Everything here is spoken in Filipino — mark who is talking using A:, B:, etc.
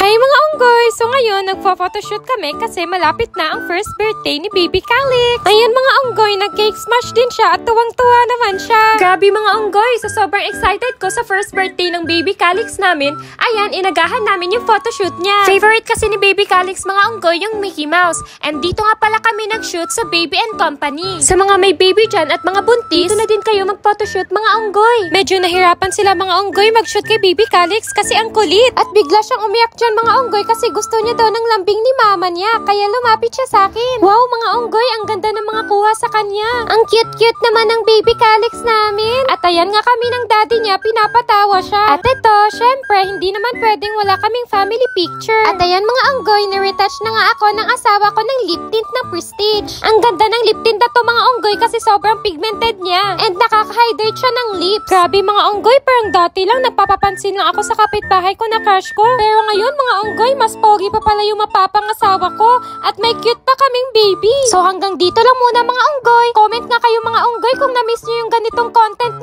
A: Hi mga unggoy! So ngayon, nagpo-photoshoot kami kasi malapit na ang first birthday ni Baby Calix. Ayan mga unggoy, nag-cake smash din siya at tuwang-tuwa naman siya. Grabe mga unggoy! So sobrang excited ko sa first birthday ng Baby Calix namin. Ayan, inagahan namin yung photoshoot niya. Favorite kasi ni Baby Calix mga unggoy yung Mickey Mouse. And dito nga pala kami nag-shoot sa Baby & Company. Sa mga may baby dyan at mga buntis, dito na din kayo mag-photoshoot mga unggoy. Medyo nahirapan sila mga unggoy mag-shoot kay Baby Calix kasi ang kulit. At bigla siyang umiyak dyan mga unggoy kasi gusto niya daw ng lambing ni mama niya. Kaya lumapit siya sa akin. Wow mga unggoy, ang ganda ng mga kuha sa kanya. Ang cute-cute naman ng Baby Calix namin. At ayan nga kami ng daddy niya, pinapatawa siya. At ito, syempre, hindi naman pwedeng wala kaming family picture. At ayan mga unggoy, niretouch na nga ako ng asawa ko ng lip tint na Prestige. Ang ganda ng lip tint na to mga unggoy kasi sobrang pigmented niya. And nakaka-hydrate siya ng lips. Grabe mga unggoy, parang dati lang nagpapapansin lang ako sa kapitbahay ko na crush ko. Pero ngayon mga unggoy, mas pogi pa pala yung mapapangasawa ko. At may cute pa kaming baby. So hanggang dito lang muna mga unggoy. Comment nga kayo mga unggoy kung na-miss nyo yung ganitong content